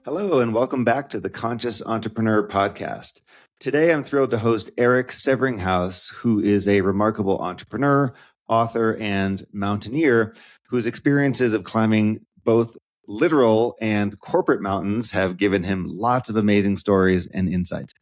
Hello, and welcome back to the Conscious Entrepreneur Podcast. Today, I'm thrilled to host Erik Severinghaus, who is a remarkable entrepreneur, author, and mountaineer whose experiences of climbing both literal and corporate mountains have given him lots of amazing stories and insights.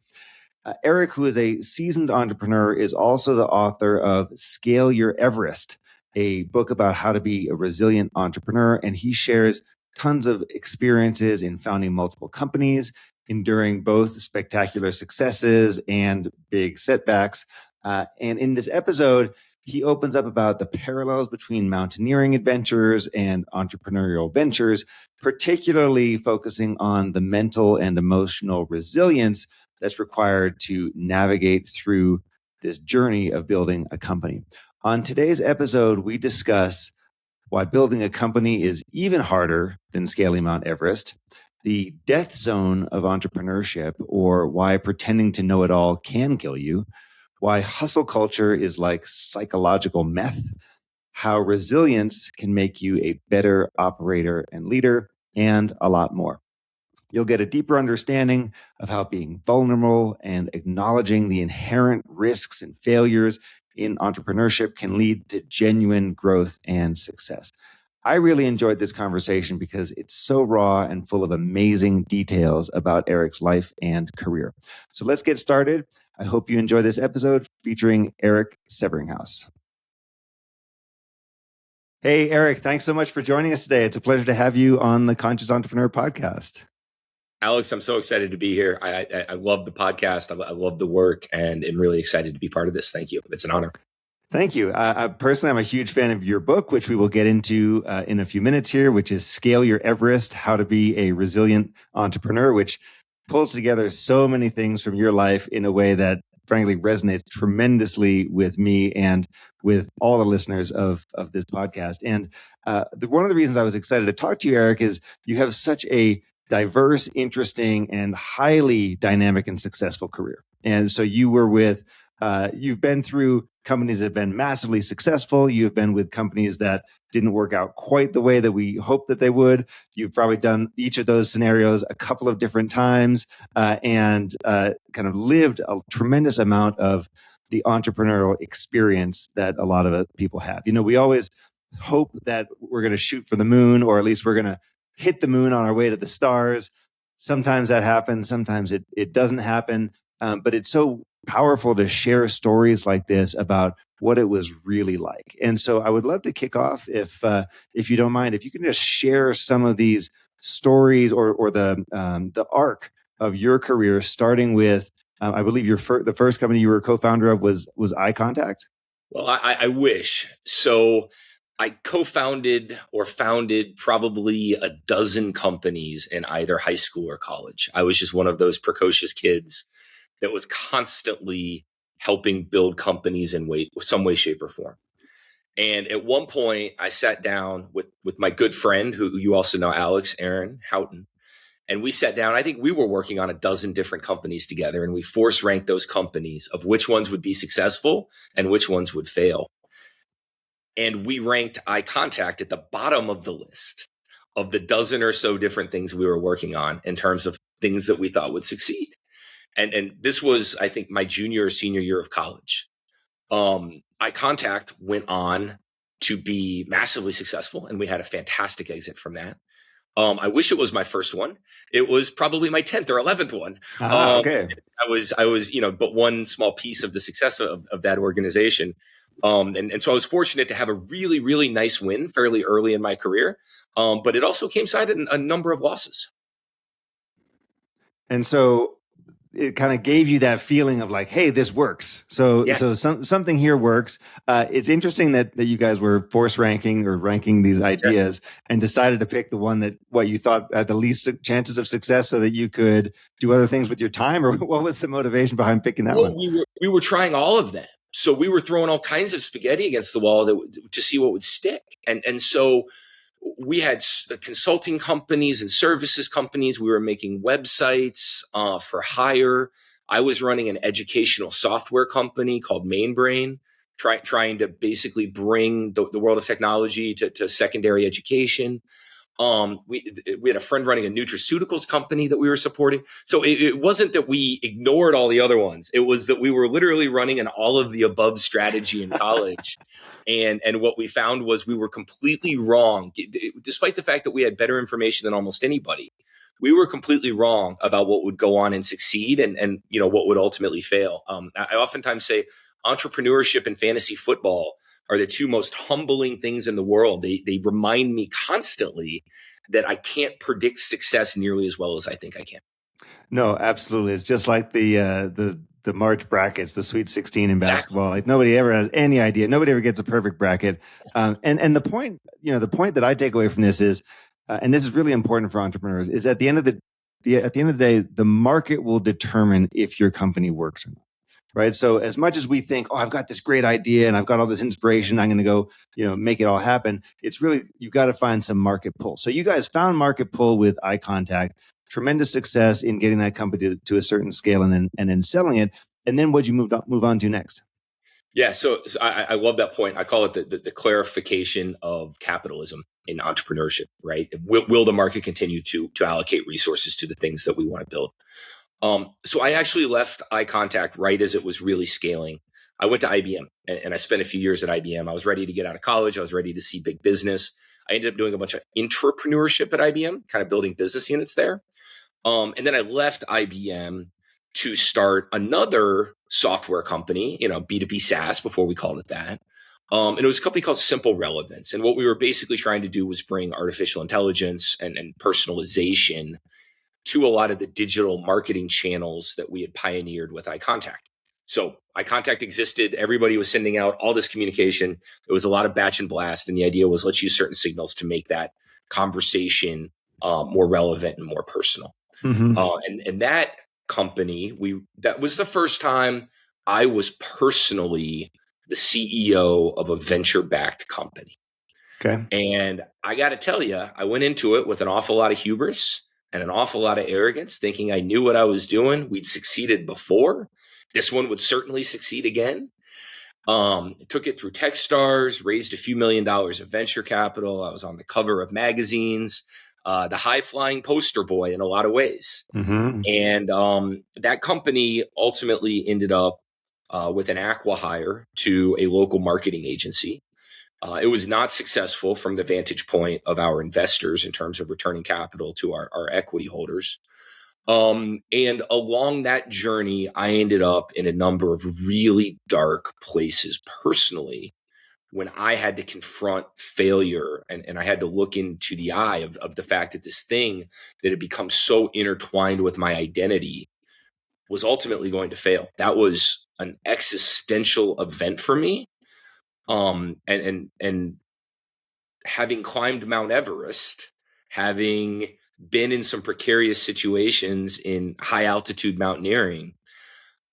Erik, who is a seasoned entrepreneur, is also the author of Scale Your Everest, a book about how to be a resilient entrepreneur, and he shares tons of experiences in founding multiple companies, enduring both spectacular successes and big setbacks. And in this episode, he opens up about the parallels between mountaineering adventures and entrepreneurial ventures, particularly focusing on the mental and emotional resilience that's required to navigate through this journey of building a company. On today's episode, we discuss why building a company is even harder than scaling Mount Everest, the death zone of entrepreneurship, or why pretending to know it all can kill you, why hustle culture is like psychological meth, how resilience can make you a better operator and leader, and a lot more. You'll get a deeper understanding of how being vulnerable and acknowledging the inherent risks and failures in entrepreneurship can lead to genuine growth and success. I really enjoyed this conversation because it's so raw and full of amazing details about Erik's life and career. So let's get started. I hope you enjoy this episode featuring Erik Severinghaus. Hey, Erik, thanks so much for joining us today. It's a pleasure to have you on the Conscious Entrepreneur Podcast. Alex, I'm so excited to be here. I love the podcast. I love the work and am really excited to be part of this. Thank you. It's an honor. Thank you. Personally, I'm a huge fan of your book, which we will get into in a few minutes here, which is Scale Your Everest, How to Be a Resilient Entrepreneur, which pulls together so many things from your life in a way that frankly resonates tremendously with me and with all the listeners of this podcast. And one of the reasons I was excited to talk to you, Erik, is you have such a diverse, interesting, and highly dynamic and successful career. And so you've been through companies that have been massively successful. You've been with companies that didn't work out quite the way that we hoped that they would. You've probably done each of those scenarios a couple of different times and kind of lived a tremendous amount of the entrepreneurial experience that a lot of people have. You know, we always hope that we're going to shoot for the moon, or at least we're going to hit the moon on our way to the stars. Sometimes that happens. Sometimes it doesn't happen. But it's so powerful to share stories like this about what it was really like. And so I would love to kick off, if you don't mind, if you can just share some of these stories or the arc of your career, starting with, I believe the first company you were co-founder of was Eye Contact. Well, I wish. So I co-founded or founded probably a dozen companies in either high school or college. I was just one of those precocious kids that was constantly helping build companies in some way, shape, or form. And at one point, I sat down with my good friend, who you also know, Alex Houghton, and we sat down. I think we were working on a dozen different companies together, and we force ranked those companies of which ones would be successful and which ones would fail. And we ranked Eye Contact at the bottom of the list of the dozen or so different things we were working on in terms of things that we thought would succeed. And this was, I think, my junior or senior year of college. Eye Contact went on to be massively successful, and we had a fantastic exit from that. I wish it was my first one. It was probably my 10th or 11th one. Okay. I was, but one small piece of the success of that organization. And so I was fortunate to have a really, really nice win fairly early in my career. But it also came side a number of losses. And so it kind of gave you that feeling of like, hey, this works. So something here works. It's interesting that you guys were force ranking or ranking these ideas and decided to pick the one that what you thought had the least chances of success, so that you could do other things with your time. Or what was the motivation behind picking that one? We were trying all of them. So we were throwing all kinds of spaghetti against the wall to see what would stick. And so we had consulting companies and services companies. We were making websites for hire. I was running an educational software company called Mainbrain, trying to basically bring the world of technology to secondary education. We had a friend running a nutraceuticals company that we were supporting. So it wasn't that we ignored all the other ones. It was that we were literally running an all of the above strategy in college. And what we found was we were completely wrong, despite the fact that we had better information than almost anybody. We were completely wrong about what would go on and succeed, and what would ultimately fail. I oftentimes say entrepreneurship and fantasy football are the two most humbling things in the world. They remind me constantly that I can't predict success nearly as well as I think I can. No, absolutely. It's just like the March brackets, the Sweet 16 in Exactly. basketball. Like nobody ever has any idea. Nobody ever gets a perfect bracket. And the point, the point that I take away from this is, and this is really important for entrepreneurs, is at the end of the day, the market will determine if your company works or not. Right. So as much as we think, oh, I've got this great idea and I've got all this inspiration, I'm going to go, make it all happen. It's really, you've got to find some market pull. So you guys found market pull with eye contact, tremendous success in getting that company to a certain scale and then selling it. And then what'd you move on to next? Yeah. So I love that point. I call it the clarification of capitalism in entrepreneurship, right? Will the market continue to allocate resources to the things that we want to build? So I actually left eye contact right as it was really scaling. I went to IBM and I spent a few years at IBM. I was ready to get out of college. I was ready to see big business. I ended up doing a bunch of entrepreneurship at IBM, kind of building business units there. And then I left IBM to start another software company, B2B SaaS before we called it that. And it was a company called Simple Relevance. And what we were basically trying to do was bring artificial intelligence and personalization to a lot of the digital marketing channels that we had pioneered with iContact. So iContact existed. Everybody was sending out all this communication. It was a lot of batch and blast. And the idea was let's use certain signals to make that conversation more relevant and more personal. Mm-hmm. And that company, that was the first time I was personally the CEO of a venture-backed company. Okay. And I got to tell you, I went into it with an awful lot of hubris and an awful lot of arrogance, thinking I knew what I was doing. We'd succeeded before. This one would certainly succeed again. Took it through Techstars, raised a few $1,000,000 of venture capital. I was on the cover of magazines, the high-flying poster boy in a lot of ways. Mm-hmm. And that company ultimately ended up with an acqui-hire to a local marketing agency. It was not successful from the vantage point of our investors in terms of returning capital to our equity holders. And along that journey, I ended up in a number of really dark places personally when I had to confront failure and I had to look into the eye of the fact that this thing that had become so intertwined with my identity was ultimately going to fail. That was an existential event for me. And having climbed Mount Everest, having been in some precarious situations in high altitude mountaineering,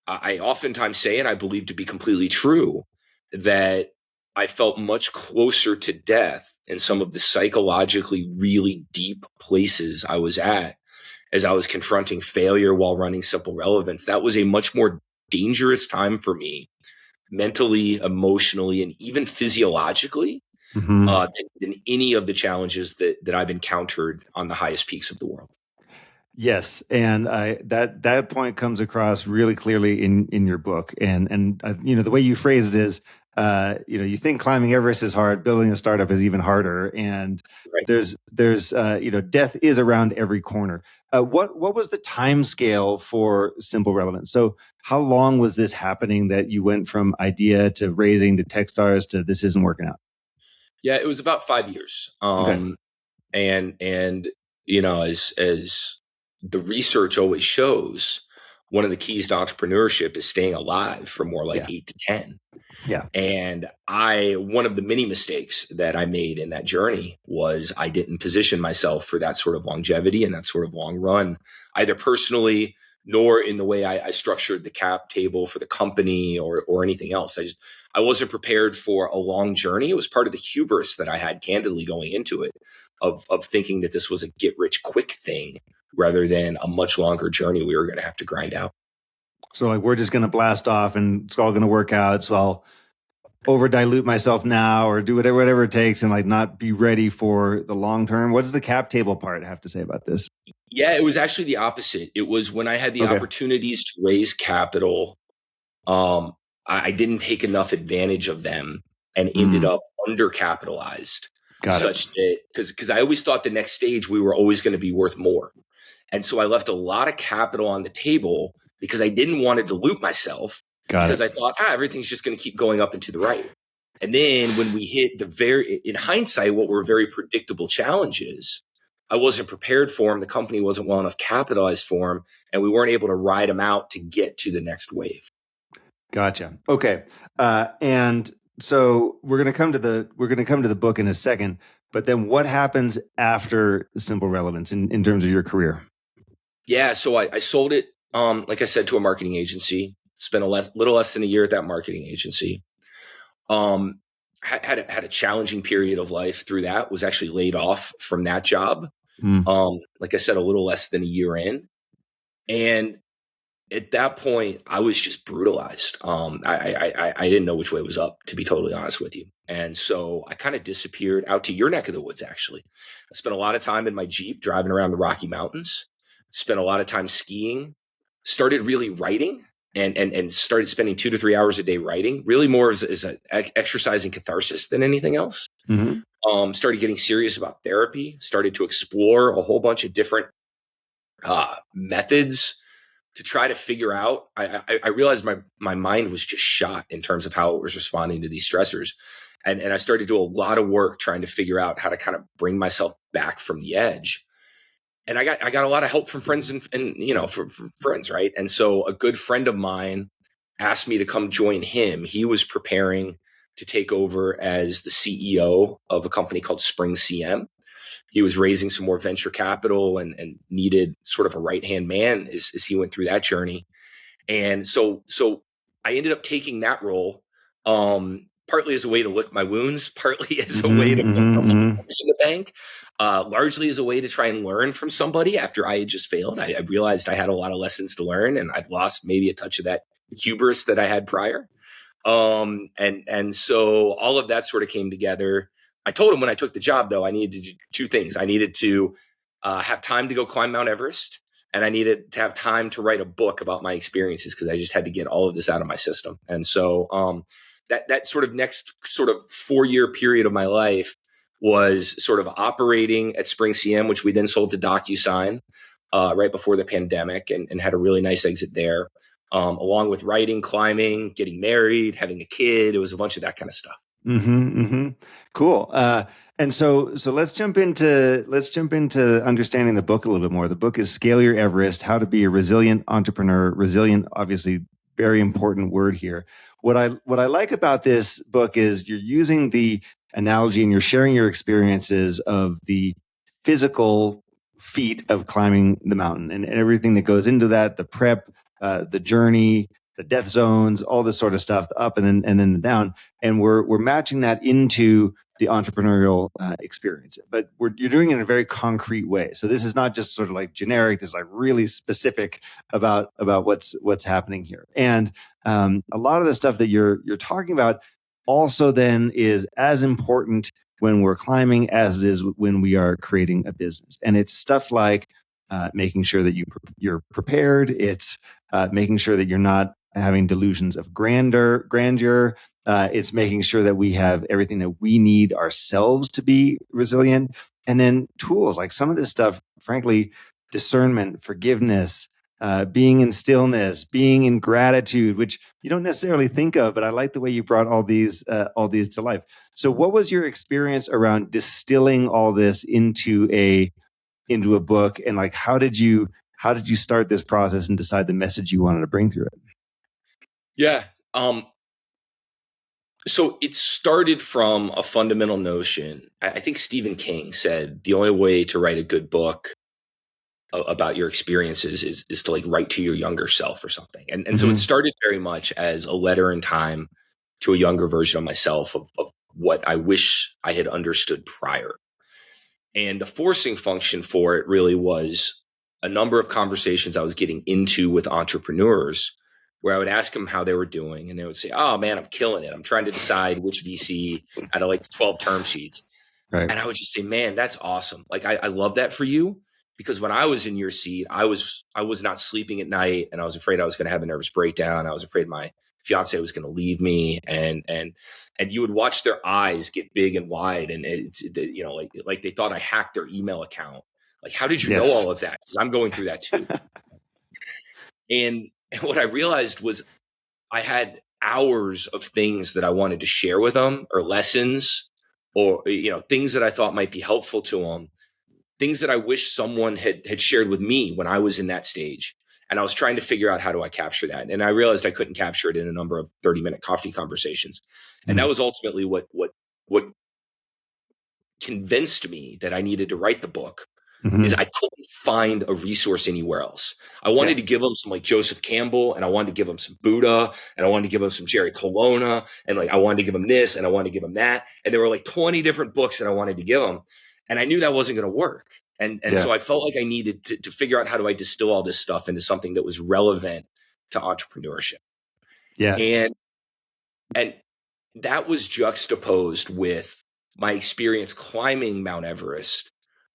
I oftentimes say, and I believe to be completely true, that I felt much closer to death in some of the psychologically really deep places I was at as I was confronting failure while running Simple Relevance. That was a much more dangerous time for me mentally, emotionally, and even physiologically Mm-hmm. than any of the challenges that I've encountered on the highest peaks of the world. Yes, and that point comes across really clearly in your book, and the way you phrase it is, you think climbing Everest is hard, building a startup is even harder, and Right. there's death is around every corner. What was the time scale for Simple Relevance? So how long was this happening that you went from idea to raising to Techstars to this isn't working out? Yeah, it was about 5 years. Okay. And as the research always shows, one of the keys to entrepreneurship is staying alive for more like Yeah. 8 to 10. Yeah. And one of the many mistakes that I made in that journey was I didn't position myself for that sort of longevity and that sort of long run, either personally nor in the way I structured the cap table for the company or anything else. I wasn't prepared for a long journey. It was part of the hubris that I had candidly going into it of thinking that this was a get rich quick thing rather than a much longer journey we were going to have to grind out. So like we're just going to blast off and it's all going to work out. So over dilute myself now or do whatever it takes and like not be ready for the long term. What does the cap table part have to say about this? Yeah, it was actually the opposite. It was when I had the opportunities to raise capital, I didn't take enough advantage of them and ended up undercapitalized. Such that because I always thought the next stage we were always going to be worth more. And so I left a lot of capital on the table because I didn't want to dilute myself because I thought, everything's just going to keep going up and to the right. And then when we hit in hindsight, what were very predictable challenges, I wasn't prepared for them. The company wasn't well enough capitalized for them, and we weren't able to ride them out to get to the next wave. Gotcha. Okay. And so we're going to come to the book in a second, but then what happens after Simple Relevance in terms of your career? Yeah. So I sold it, like I said, to a marketing agency, spent little less than a year at that marketing agency. Had a challenging period of life through that, was actually laid off from that job. Like I said, a little less than a year in. And at that point, I was just brutalized. I didn't know which way was up, to be totally honest with you. And so I kind of disappeared out to your neck of the woods, actually. I spent a lot of time in my Jeep driving around the Rocky Mountains, spent a lot of time skiing, started really writing and started spending 2 to 3 hours a day writing, really more as an exercise in catharsis than anything else. Started getting serious about therapy, started to explore a whole bunch of different methods to try to figure out. I realized my mind was just shot in terms of how it was responding to these stressors. And I started to do a lot of work trying to figure out how to kind of bring myself back from the edge. And I got a lot of help from friends and from friends, right? And so a good friend of mine asked me to come join him. He was preparing to take over as the CEO of a company called Spring CM. He was raising some more venture capital and needed sort of a right-hand man as he went through that journey. And so I ended up taking that role, partly as a way to lick my wounds, partly as a way to put some dollars in the bank, largely as a way to try and learn from somebody after I had just failed. I realized I had a lot of lessons to learn, and I'd lost maybe a touch of that hubris that I had prior. And so all of that sort of came together. I told him when I took the job, though, I needed to do 2 things. I needed to have time to go climb Mount Everest, and I needed to have time to write a book about my experiences because I just had to get all of this out of my system. And so that sort of next sort of 4-year period of my life was sort of operating at Spring CM, which we then sold to DocuSign right before the pandemic and had a really nice exit there. Along with writing, climbing, getting married, having a kid. It was a bunch of that kind of stuff. Cool. And so let's jump into understanding the book a little bit more. The book is Scale Your Everest: How to Be a Resilient Entrepreneur. Resilient, obviously, very important word here. What I like about this book is you're using the analogy and you're sharing your experiences of the physical feat of climbing the mountain and everything that goes into that, the prep, the journey, the death zones, all this sort of stuff, the up and then the down. And we're matching that into the entrepreneurial experience, but you're doing it in a very concrete way. So this is not just sort of like generic. This is like really specific about what's happening here. And a lot of the stuff that you're talking about also then is as important when we're climbing as it is when we are creating a business. And it's stuff like making sure that you're prepared. It's making sure that you're not having delusions of grandeur. It's making sure that we have everything that we need ourselves to be resilient. And then tools like some of this stuff, frankly, discernment, forgiveness, being in stillness, being in gratitude, which you don't necessarily think of, but I like the way you brought all these to life. So what was your experience around distilling all this into a book, and like how did you start this process and decide the message you wanted to bring through it? Yeah. So it started from a fundamental notion. I think Stephen King said the only way to write a good book about your experiences is to like write to your younger self or something. And so it started very much as a letter in time to a younger version of myself of what I wish I had understood prior. And the forcing function for it really was a number of conversations I was getting into with entrepreneurs where I would ask them how they were doing, and they would say, "Oh man, I'm killing it. I'm trying to decide which VC out of like the 12 term sheets." Right. And I would just say, "Man, that's awesome. Like I love that for you." Because when I was in your seat, I was not sleeping at night, and I was afraid I was going to have a nervous breakdown. I was afraid my fiance was going to leave me, and you would watch their eyes get big and wide, and it's, you know, like they thought I hacked their email account. Like, how did you know all of that? Because I'm going through that too. And what I realized was I had hours of things that I wanted to share with them, or lessons, or, you know, things that I thought might be helpful to them, things that I wish someone had shared with me when I was in that stage. And I was trying to figure out, how do I capture that? And I realized I couldn't capture it in a number of 30-minute coffee conversations. And that was ultimately what convinced me that I needed to write the book. Is I couldn't find a resource anywhere else. I wanted to give them some like Joseph Campbell, and I wanted to give them some Buddha, and I wanted to give them some Jerry Colonna, and like I wanted to give them this, and I wanted to give them that. And there were like 20 different books that I wanted to give them. And I knew that wasn't going to work. And so I felt like I needed to figure out, how do I distill all this stuff into something that was relevant to entrepreneurship. Yeah. And that was juxtaposed with my experience climbing Mount Everest,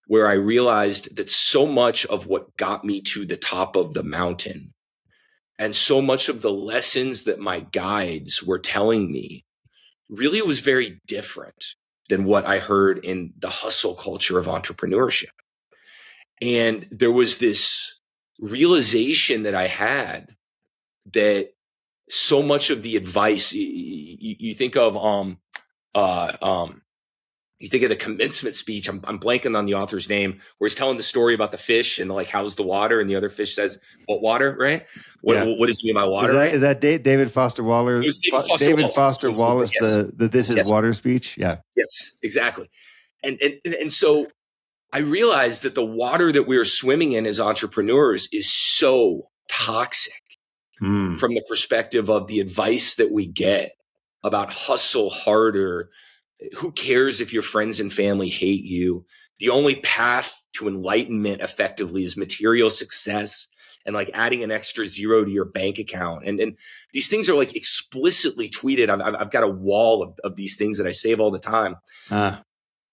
where I realized that so much of what got me to the top of the mountain, and so much of the lessons that my guides were telling me, really was very different than what I heard in the hustle culture of entrepreneurship. And there was this realization that I had that so much of the advice you think of, you think of the commencement speech. I'm blanking on the author's name, where he's telling the story about the fish and like, how's the water? And the other fish says, "What water?" Right? What does he mean by water? Is that David Foster Wallace? David Foster Wallace, yes. the "This is Water" speech. Yeah. Yes, exactly. And so I realized that the water that we are swimming in as entrepreneurs is so toxic from the perspective of the advice that we get about hustle harder. Who cares if your friends and family hate you? The only path to enlightenment effectively is material success and like adding an extra zero to your bank account. And these things are like explicitly tweeted. I've got a wall of these things that I save all the time. And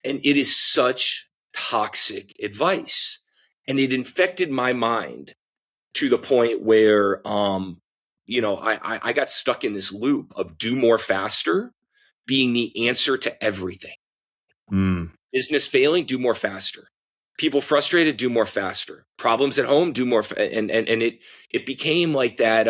it is such toxic advice. And it infected my mind to the point where, you know, I got stuck in this loop of do more faster being the answer to everything. Business failing, do more faster. People frustrated, do more faster. Problems at home, do more. And it became like that.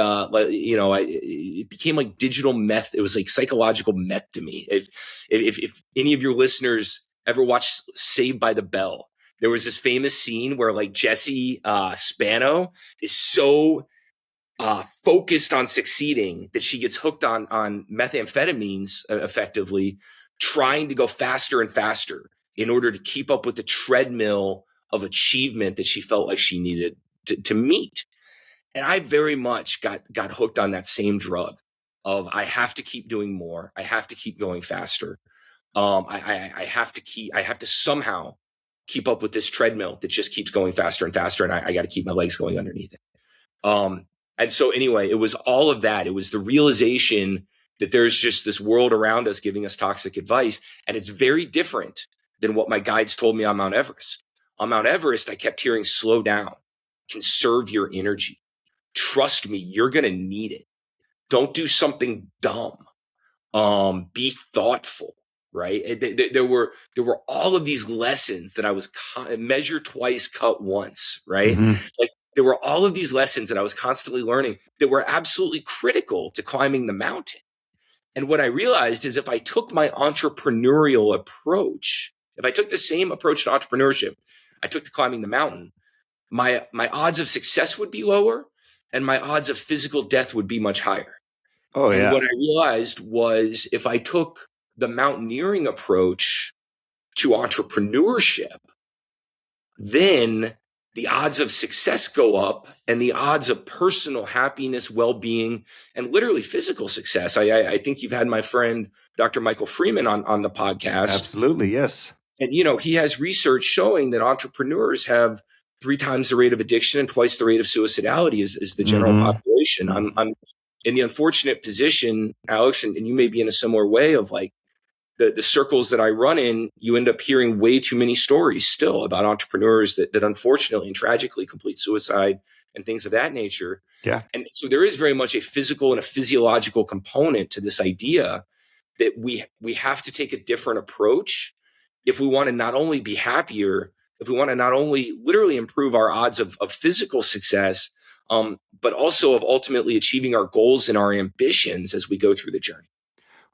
You know, it became like digital meth. It was like psychological meth to me. If any of your listeners ever watched Saved by the Bell, there was this famous scene where like Jesse Spano is so focused on succeeding that she gets hooked on methamphetamines, effectively trying to go faster and faster in order to keep up with the treadmill of achievement that she felt like she needed to meet. And I very much got hooked on that same drug of, I have to keep doing more. I have to keep going faster. I have to somehow keep up with this treadmill that just keeps going faster and faster. And I got to keep my legs going underneath it. And so anyway, it was all of that. It was the realization that there's just this world around us giving us toxic advice. And it's very different than what my guides told me on Mount Everest. On Mount Everest, I kept hearing, slow down, conserve your energy. Trust me, you're going to need it. Don't do something dumb. Be thoughtful, right? There were all of these lessons that I was measure twice, cut once, right? Like, there were all of these lessons that I was constantly learning that were absolutely critical to climbing the mountain. And what I realized is, if I took my entrepreneurial approach, if I took the same approach to entrepreneurship I took to climbing the mountain, my odds of success would be lower and my odds of physical death would be much higher. And what I realized was, if I took the mountaineering approach to entrepreneurship, then the odds of success go up, and the odds of personal happiness, well-being, and literally physical success. I think you've had my friend, Dr. Michael Freeman on the podcast. Absolutely. Yes. And, you know, he has research showing that entrepreneurs have 3 times the rate of addiction and twice the rate of suicidality as the general population. I'm in the unfortunate position, Alex, and you may be in a similar way of like the circles that I run in, you end up hearing way too many stories still about entrepreneurs that unfortunately and tragically complete suicide and things of that nature. Yeah. And so there is very much a physical and a physiological component to this idea that we have to take a different approach if we want to not only be happier, if we want to not only literally improve our odds of physical success, but also of ultimately achieving our goals and our ambitions as we go through the journey.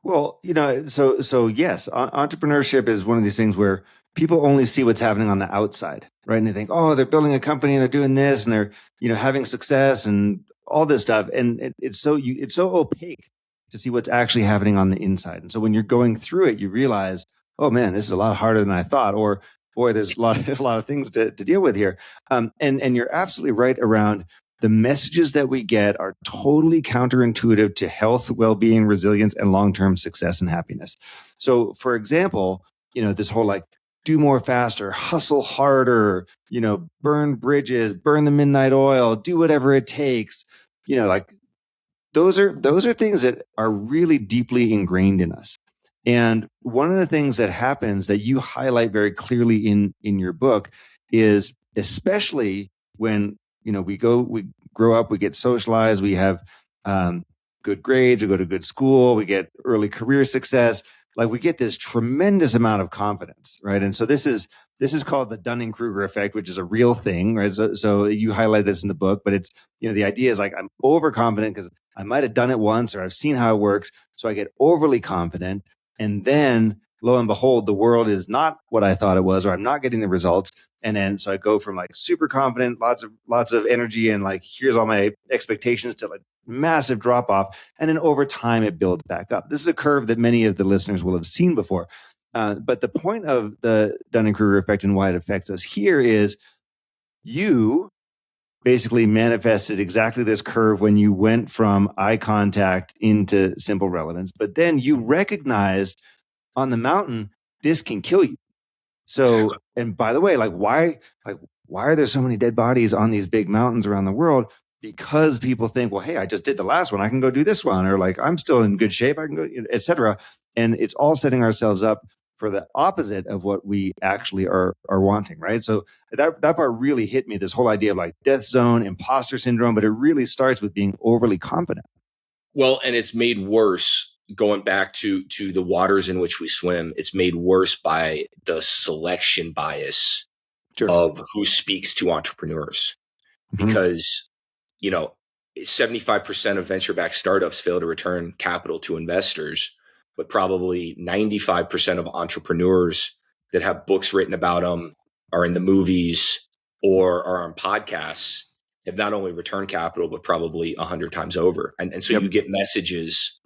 Well, so yes, entrepreneurship is one of these things where people only see what's happening on the outside, right? And they think, oh, they're building a company and they're doing this and they're, having success and all this stuff. And it's so opaque to see what's actually happening on the inside. And so when you're going through it, you realize, oh man, this is a lot harder than I thought, or boy, there's a lot of things to deal with here. And you're absolutely right around the messages that we get are totally counterintuitive to health, well-being, resilience, and long-term success and happiness. So, for example, this whole like do more faster, hustle harder, burn bridges, burn the midnight oil, do whatever it takes, like those are things that are really deeply ingrained in us. And one of the things that happens that you highlight very clearly in your book is, especially when we grow up, we get socialized, we have good grades, we go to good school, we get early career success, like we get this tremendous amount of confidence, right? And so this is called the Dunning Kruger effect, which is a real thing, right? So you highlight this in the book, but it's the idea is like I'm overconfident because I might have done it once or I've seen how it works, so I get overly confident, and then lo and behold, the world is not what I thought it was, or I'm not getting the results. And then so I go from like super confident, lots of energy, and like here's all my expectations, to like massive drop off. And then over time it builds back up. This is a curve that many of the listeners will have seen before. But the point of the Dunning-Kruger effect and why it affects us here is you basically manifested exactly this curve when you went from eye contact into simple relevance. But then you recognized on the mountain, this can kill you. So, and by the way, why are there so many dead bodies on these big mountains around the world? Because people think, well, hey, I just did the last one, I can go do this one, or like I'm still in good shape, I can go, etc. And it's all setting ourselves up for the opposite of what we actually are wanting, right? So that part really hit me. This whole idea of like death zone, imposter syndrome, but it really starts with being overly confident. Well, and it's made worse, going back to the waters in which we swim. It's made worse by the selection bias of who speaks to entrepreneurs, because 75% of venture-backed startups fail to return capital to investors, but probably 95% of entrepreneurs that have books written about them, are in the movies, or are on podcasts, have not only returned capital, but probably 100 times over. And so you get messages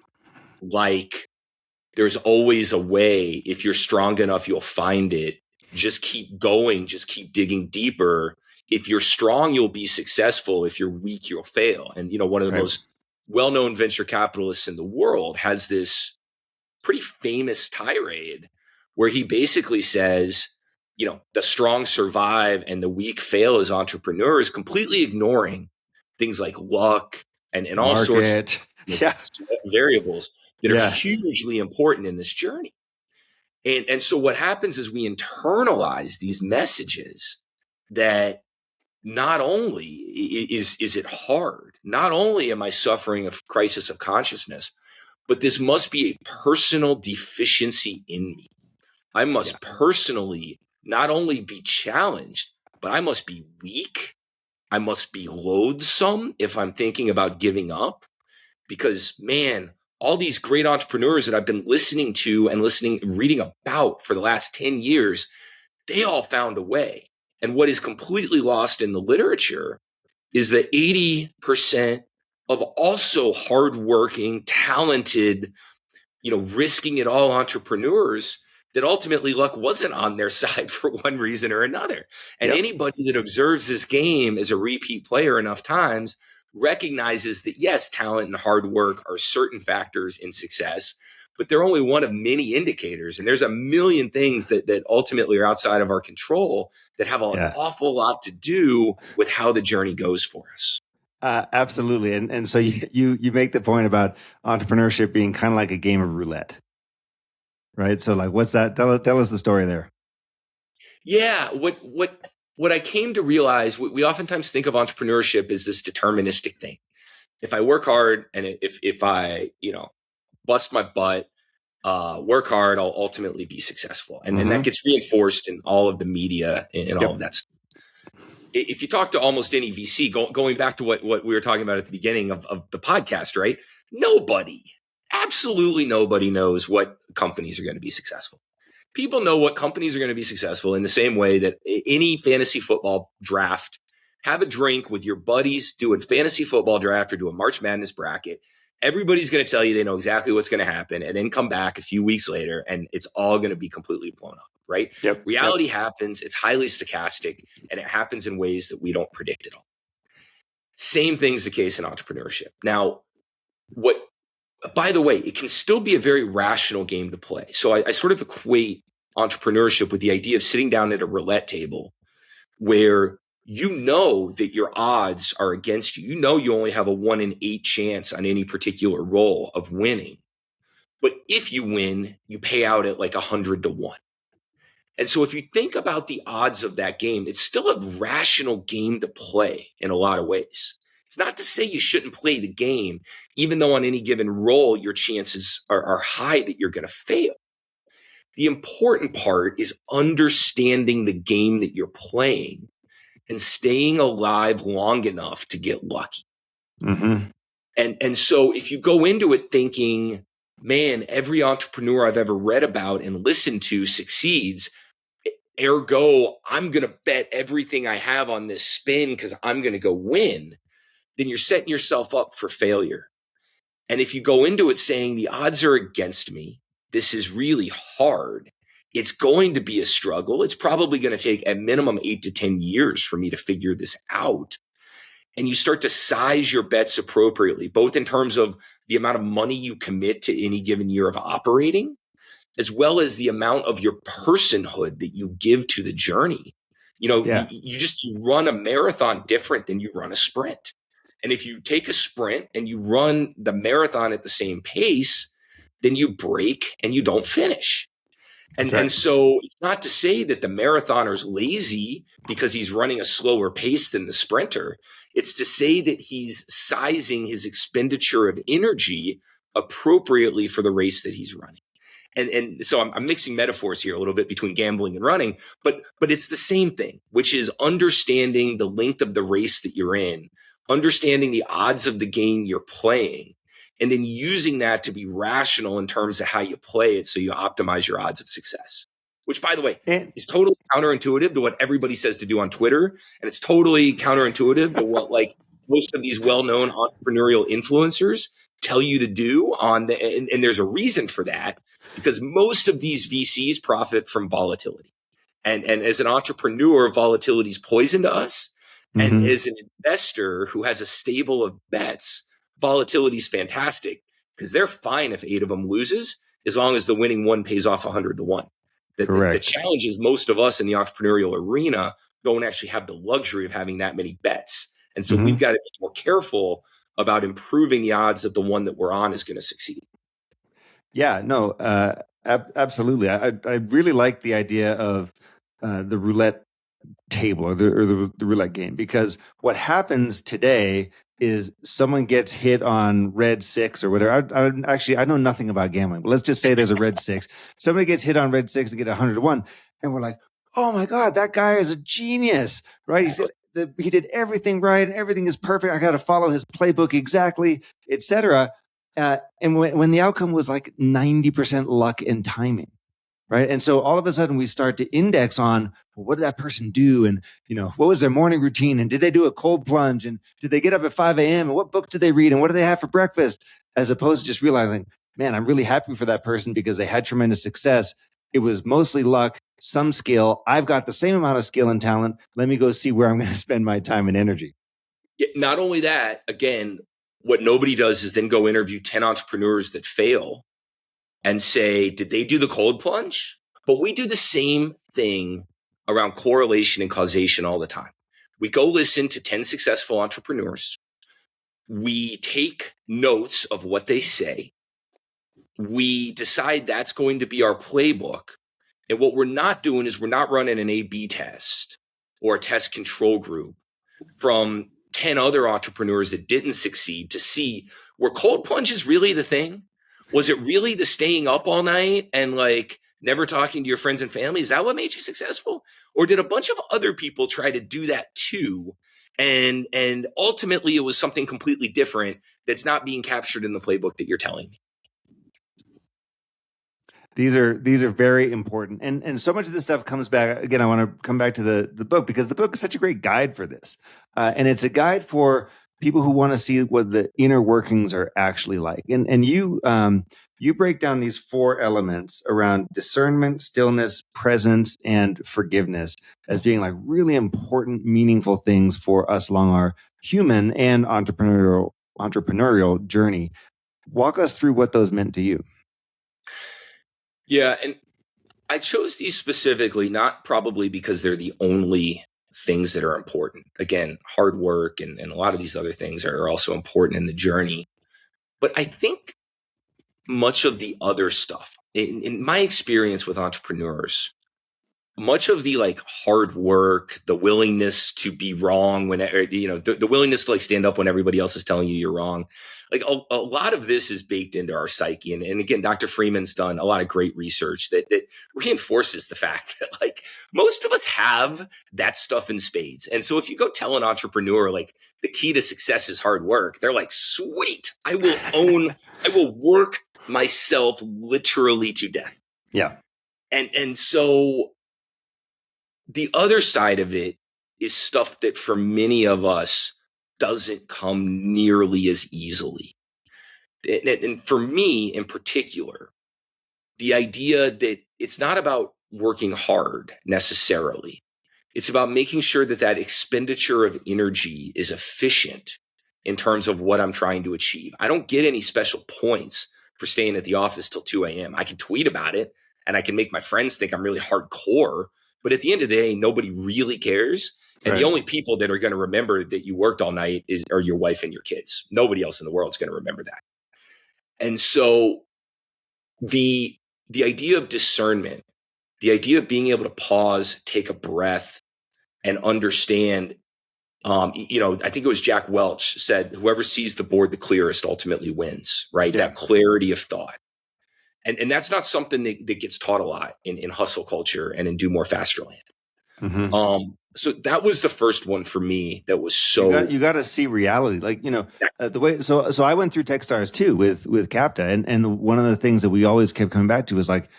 like, there's always a way. If you're strong enough, you'll find it. Just keep going. Just keep digging deeper. If you're strong, you'll be successful. If you're weak, you'll fail. And, one of the most well-known venture capitalists in the world has this pretty famous tirade where he basically says, the strong survive and the weak fail as entrepreneurs, completely ignoring things like luck and all sorts of variables that are hugely important in this journey. And so what happens is we internalize these messages that not only is it hard, not only am I suffering a crisis of consciousness, but this must be a personal deficiency in me. I must personally not only be challenged, but I must be weak. I must be loathsome if I'm thinking about giving up. Because, man, all these great entrepreneurs that I've been listening to and reading about for the last 10 years, they all found a way. And what is completely lost in the literature is that 80% of also hardworking, talented, risking it all entrepreneurs, that ultimately luck wasn't on their side for one reason or another. And anybody that observes this game as a repeat player enough times recognizes that, yes, talent and hard work are certain factors in success, but they're only one of many indicators. And there's a million things that ultimately are outside of our control that have an awful lot to do with how the journey goes for us. Absolutely. And so you make the point about entrepreneurship being kind of like a game of roulette, right? So like, what's that? Tell us the story there. Yeah, what I came to realize, we oftentimes think of entrepreneurship as this deterministic thing. If I work hard and if I, bust my butt, work hard, I'll ultimately be successful. And that Mm-hmm. gets reinforced in all of the media and all of Yep. that stuff. If you talk to almost any VC, going back to what we were talking about at the beginning of the podcast, right? Nobody, absolutely nobody knows what companies are going to be successful. People know what companies are going to be successful in the same way that any fantasy football draft, have a drink with your buddies, do a fantasy football draft or do a March Madness bracket. Everybody's going to tell you they know exactly what's going to happen and then come back a few weeks later and it's all going to be completely blown up, right? Yep. Reality happens. It's highly stochastic and it happens in ways that we don't predict at all. Same thing's the case in entrepreneurship. Now, by the way, it can still be a very rational game to play. So I sort of equate entrepreneurship with the idea of sitting down at a roulette table where you know that your odds are against you. You know you only have a 1 in 8 chance on any particular roll of winning. But if you win, you pay out at like 100 to 1. And so if you think about the odds of that game, it's still a rational game to play in a lot of ways. It's not to say you shouldn't play the game, even though on any given roll, your chances are high that you're going to fail. The important part is understanding the game that you're playing and staying alive long enough to get lucky. Mm-hmm. And so if you go into it thinking, man, every entrepreneur I've ever read about and listened to succeeds, ergo, I'm going to bet everything I have on this spin because I'm going to go win, then you're setting yourself up for failure. And if you go into it saying the odds are against me, this is really hard, it's going to be a struggle. It's probably going to take at minimum 8 to 10 years for me to figure this out. And you start to size your bets appropriately, both in terms of the amount of money you commit to any given year of operating, as well as the amount of your personhood that you give to the journey. Yeah. You run a marathon different than you run a sprint. And if you take a sprint and you run the marathon at the same pace, then you break and you don't finish. That's And right. so it's not to say that the marathoner's lazy because he's running a slower pace than the sprinter. It's to say that he's sizing his expenditure of energy appropriately for the race that he's running. And so I'm mixing metaphors here a little bit between gambling and running, but it's the same thing, which is understanding the length of the race that you're in, understanding the odds of the game you're playing, and then using that to be rational in terms of how you play it so you optimize your odds of success. Which, by the way, And is totally counterintuitive to what everybody says to do on Twitter, and it's totally counterintuitive to what like most of these well-known entrepreneurial influencers tell you to do and there's a reason for that because most of these VCs profit from volatility. And as an entrepreneur, volatility is poison to us. And mm-hmm. as an investor who has a stable of bets, volatility is fantastic because they're fine if 8 of them loses, as long as the winning one pays off 100 to 1. The Correct. challenge is most of us in the entrepreneurial arena don't actually have the luxury of having that many bets. And so Mm-hmm. we've got to be more careful about improving the odds that the one that we're on is going to succeed. Yeah, no, absolutely. I really like the idea of the roulette table or the roulette game because what happens today is someone gets hit on red 6 or whatever. I know nothing about gambling, but let's just say there's a red 6. Somebody gets hit on red 6 to get 100 to 1, and we're like, oh my God, that guy is a genius, right? He did everything right and everything is perfect. I got to follow his playbook exactly, etc. And when the outcome was like 90% luck and timing, right? And so all of a sudden we start to index on, well, what did that person do? And, what was their morning routine? And did they do a cold plunge? And did they get up at 5 a.m.? And what book did they read? And what do they have for breakfast? As opposed to just realizing, man, I'm really happy for that person because they had tremendous success. It was mostly luck, some skill. I've got the same amount of skill and talent. Let me go see where I'm going to spend my time and energy. Not only that, again, what nobody does is then go interview 10 entrepreneurs that fail and say, did they do the cold plunge? But we do the same thing around correlation and causation all the time. We go listen to 10 successful entrepreneurs. We take notes of what they say. We decide that's going to be our playbook. And what we're not doing is we're not running an A/B test or a test control group from 10 other entrepreneurs that didn't succeed to see, were cold plunges really the thing? Was it really the staying up all night and like never talking to your friends and family? Is that what made you successful? Or did a bunch of other people try to do that too? And ultimately it was something completely different that's not being captured in the playbook that you're telling me. These are very important, and so much of this stuff comes back again. I want to come back to the book, because the book is such a great guide for this, and it's a guide for people who want to see what the inner workings are actually like. And you break down these 4 elements around discernment, stillness, presence, and forgiveness as being like really important, meaningful things for us along our human and entrepreneurial journey. Walk us through what those meant to you. Yeah, and I chose these specifically, not probably because they're the only things that are important. Again, hard work and a lot of these other things are also important in the journey. But I think much of the other stuff, in my experience with entrepreneurs, much of the like hard work, the willingness to be wrong when, the willingness to like stand up when everybody else is telling you you're wrong. Like a lot of this is baked into our psyche. And again, Dr. Freeman's done a lot of great research that reinforces the fact that like most of us have that stuff in spades. And so if you go tell an entrepreneur, like the key to success is hard work, they're like, sweet, I will work myself literally to death. Yeah. And so the other side of it is stuff that for many of us doesn't come nearly as easily. And for me in particular, the idea that it's not about working hard necessarily. It's about making sure that that expenditure of energy is efficient in terms of what I'm trying to achieve. I don't get any special points for staying at the office till 2 a.m. I can tweet about it and I can make my friends think I'm really hardcore. But at the end of the day, nobody really cares. And the only people that are going to remember that you worked all night are your wife and your kids. Nobody else in the world is going to remember that. And so the idea of discernment, the idea of being able to pause, take a breath, and understand, I think it was Jack Welch said, whoever sees the board the clearest ultimately wins, right? Yeah. That clarity of thought. And that's not something that gets taught a lot in hustle culture and in do more faster land. Mm-hmm. So that was the first one for me. That was so you got to see reality, like the way. So I went through Techstars too with CAPTA, and one of the things that we always kept coming back to was like,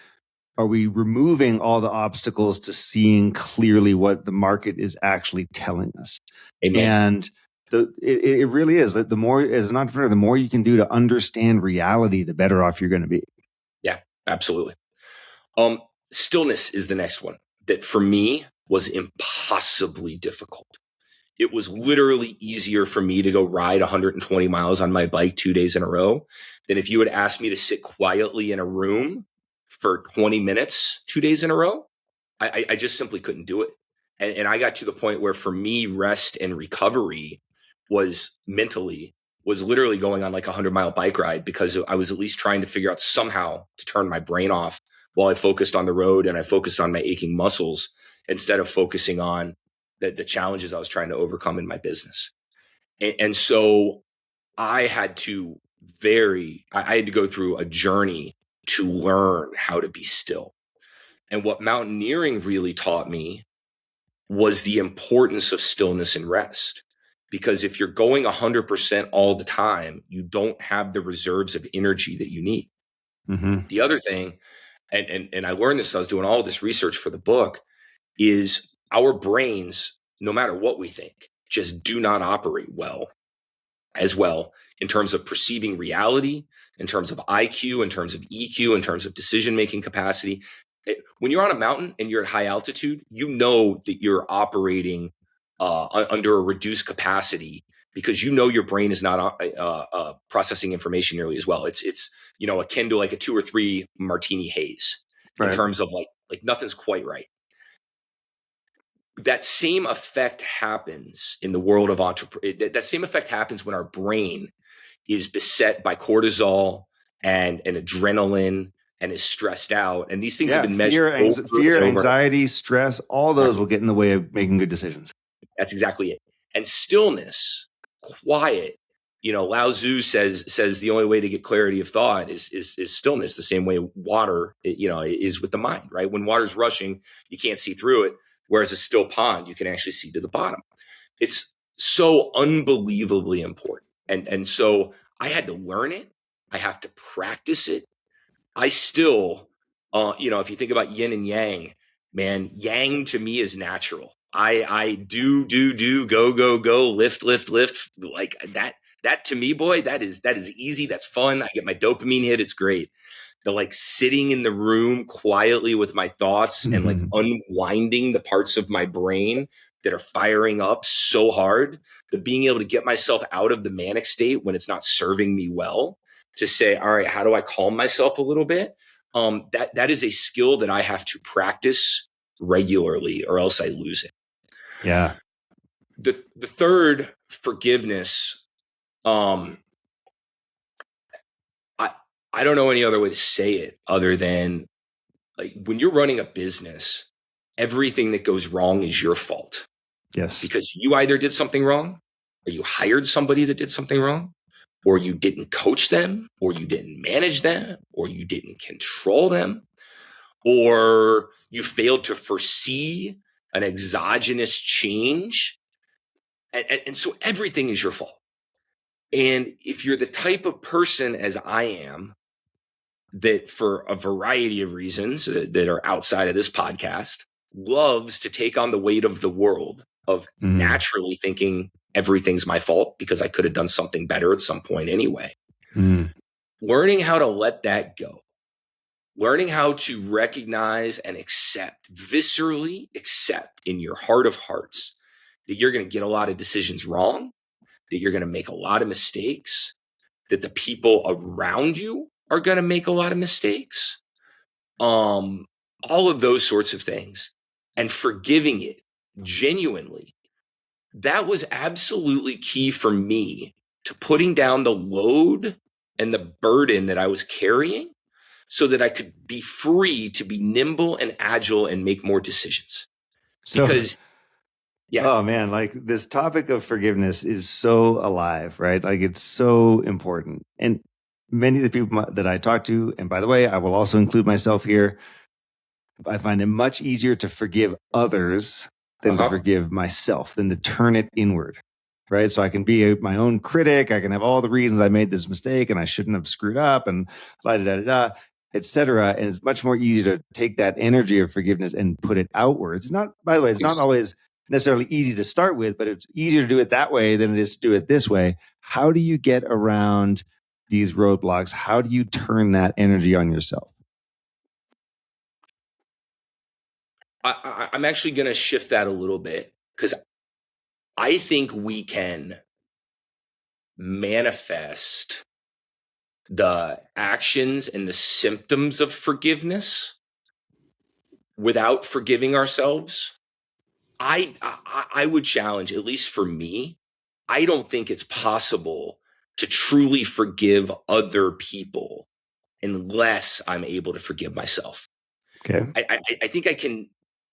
are we removing all the obstacles to seeing clearly what the market is actually telling us? Amen. And it really is that the more, as an entrepreneur, the more you can do to understand reality, the better off you're going to be. Yeah, absolutely. Stillness is the next one that for me was impossibly difficult. It was literally easier for me to go ride 120 miles on my bike 2 days in a row than if you had asked me to sit quietly in a room for 20 minutes 2 days in a row. I just simply couldn't do it. And I got to the point where for me, rest and recovery was literally going on like 100-mile bike ride, because I was at least trying to figure out somehow to turn my brain off while I focused on the road and I focused on my aching muscles instead of focusing on the challenges I was trying to overcome in my business. And so I had to I had to go through a journey to learn how to be still. And what mountaineering really taught me was the importance of stillness and rest. Because if you're going 100% all the time, you don't have the reserves of energy that you need. Mm-hmm. The other thing, and I learned this, I was doing all of this research for the book, is our brains, no matter what we think, just do not operate well in terms of perceiving reality, in terms of IQ, in terms of EQ, in terms of decision-making capacity. When you're on a mountain and you're at high altitude, you know that you're operating under a reduced capacity because you know your brain is not processing information nearly as well. It's akin to like a 2 or 3 martini haze in terms of like nothing's quite right. that same effect happens in the world of entrepreneur. That same effect happens when our brain is beset by cortisol and adrenaline and is stressed out. And these things have Yeah, been measured over fear, and over. anxiety, stress, all those will get in the way of making good decisions. That's exactly it. And stillness, quiet. Lao Tzu says the only way to get clarity of thought is stillness. The same way water, is with the mind, right? When water's rushing, you can't see through it. Whereas a still pond, you can actually see to the bottom. It's so unbelievably important. And so I had to learn it. I have to practice it. I still, if you think about yin and yang, man, yang to me is natural. I do, go, lift, like that to me, boy, that is easy. That's fun. I get my dopamine hit. It's great. The like sitting in the room quietly with my thoughts and like unwinding the parts of my brain that are firing up so hard, the being able to get myself out of the manic state when it's not serving me well, to say, all right, how do I calm myself a little bit? That is a skill that I have to practice regularly, or else I lose it. Yeah. The third, forgiveness. I don't know any other way to say it other than, like, when you're running a business, everything that goes wrong is your fault. Yes. Because you either did something wrong, or you hired somebody that did something wrong, or you didn't coach them, or you didn't manage them, or you didn't control them, or you failed to foresee an exogenous change. And so everything is your fault. And if you're the type of person, as I am, that for a variety of reasons that are outside of this podcast, loves to take on the weight of the world, of naturally thinking everything's my fault because I could have done something better at some point anyway. Learning how to let that go, learning how to recognize and viscerally accept in your heart of hearts that you're going to get a lot of decisions wrong, that you're going to make a lot of mistakes, that the people around you are going to make a lot of mistakes. All of those sorts of things, and forgiving it genuinely. That was absolutely key for me to putting down the load and the burden that I was carrying, so that I could be free to be nimble and agile and make more decisions. Because oh man, like this topic of forgiveness is so alive, right? Like it's so important. And many of the people that I talk to, and by the way, I will also include myself here, I find it much easier to forgive others than to forgive myself, than to turn it inward, right? So I can be my own critic. I can have all the reasons I made this mistake and I shouldn't have screwed up and et cetera. And it's much more easy to take that energy of forgiveness and put it outwards. Not, by the way, it's not always necessarily easy to start with, but it's easier to do it that way than it is to do it this way. How do you get around these roadblocks? How do you turn that energy on yourself? I'm actually going to shift that a little bit, because I think we can manifest the actions and the symptoms of forgiveness without forgiving ourselves. I would challenge, at least for me, I don't think it's possible to truly forgive other people unless I'm able to forgive myself. Okay. I think I can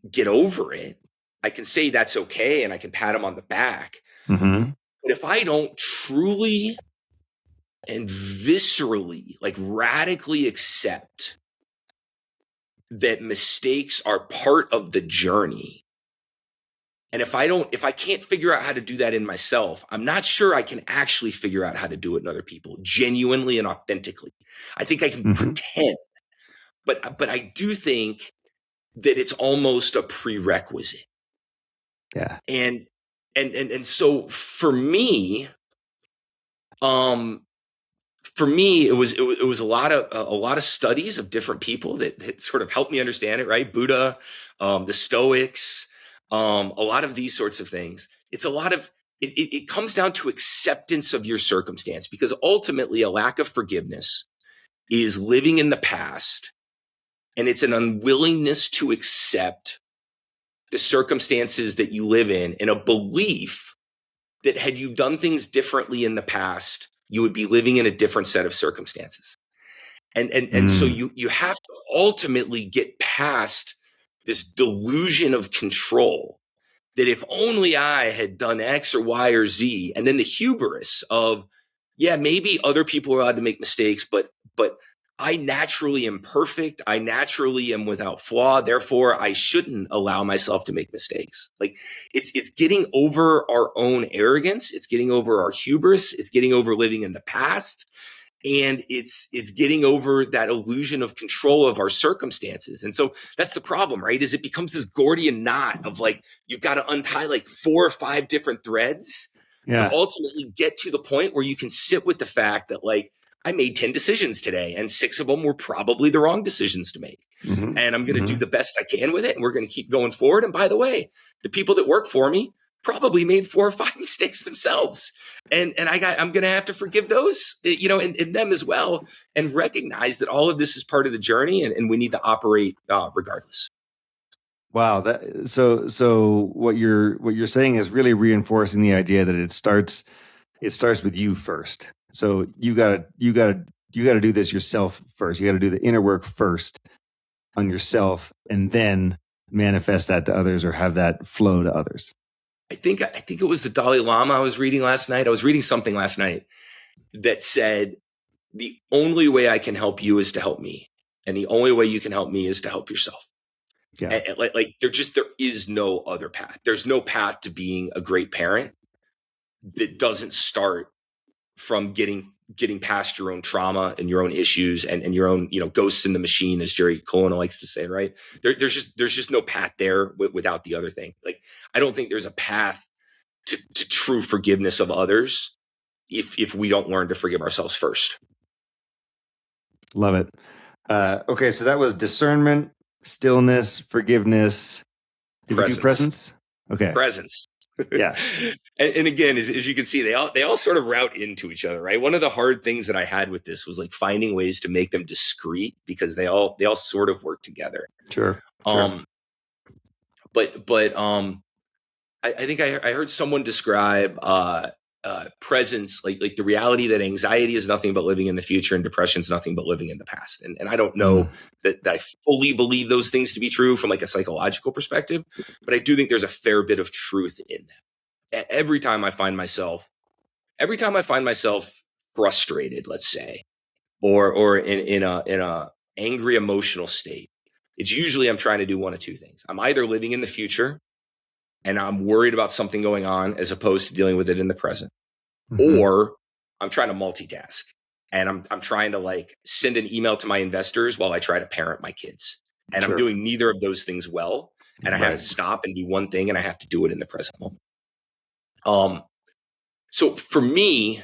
get over it. I can say that's okay, and I can pat him on the back. But if I don't truly and viscerally, like radically accept that mistakes are part of the journey, and if I can't figure out how to do that in myself, I'm not sure I can actually figure out how to do it in other people genuinely and authentically. I think I can pretend, but I do think that it's almost a prerequisite. Yeah. And so for me, it was a lot of studies of different people that sort of helped me understand it, right? Buddha, the Stoics, a lot of these sorts of things. It's a lot of, it comes down to acceptance of your circumstance, because ultimately a lack of forgiveness is living in the past, and it's an unwillingness to accept the circumstances that you live in a belief that had you done things differently in the past, you would be living in a different set of circumstances. And so you have to ultimately get past this delusion of control that if only I had done X or Y or Z, and then the hubris of, yeah, maybe other people are allowed to make mistakes, but I naturally am perfect. I naturally am without flaw. Therefore, I shouldn't allow myself to make mistakes. Like it's getting over our own arrogance. It's getting over our hubris. It's getting over living in the past. And it's getting over that illusion of control of our circumstances. And so that's the problem, right? Is it becomes this Gordian knot of like, you've got to untie like 4 or 5 different threads to ultimately get to the point where you can sit with the fact that like, I made 10 decisions today and 6 of them were probably the wrong decisions to make. Mm-hmm. And I'm going to do the best I can with it. And we're going to keep going forward. And by the way, the people that work for me probably made 4 or 5 mistakes themselves. And I'm going to have to forgive those, and them as well, and recognize that all of this is part of the journey and we need to operate regardless. Wow. So what you're saying is really reinforcing the idea that it starts with you first. So you gotta do this yourself first. You got to do the inner work first on yourself, and then manifest that to others or have that flow to others. I think it was the Dalai Lama I was reading last night. I was reading something last night that said, the only way I can help you is to help me. And the only way you can help me is to help yourself. Yeah. And like there is no other path. There's no path to being a great parent that doesn't start from getting past your own trauma and your own issues and your own, ghosts in the machine, as Jerry Colonna likes to say, right? There's just no path there without the other thing. Like, I don't think there's a path to true forgiveness of others if we don't learn to forgive ourselves first. Love it. Okay. So that was discernment, stillness, forgiveness. Did we do presence? Okay. Presence. Yeah. And again, as you can see, they all sort of route into each other, right? One of the hard things that I had with this was like finding ways to make them discrete because they all sort of work together. Sure. But I think I heard someone describe presence like the reality that anxiety is nothing but living in the future and depression is nothing but living in the past. And I don't know that I fully believe those things to be true from like a psychological perspective, but I do think there's a fair bit of truth in them. Every time I find myself frustrated, let's say, or in a angry emotional state, it's usually I'm trying to do one of 2 things. I'm either living in the future and I'm worried about something going on as opposed to dealing with it in the present. Or I'm trying to multitask and I'm trying to like send an email to my investors while I try to parent my kids. And I'm doing neither of those things well. And I have to stop and do one thing and I have to do it in the present moment. So for me,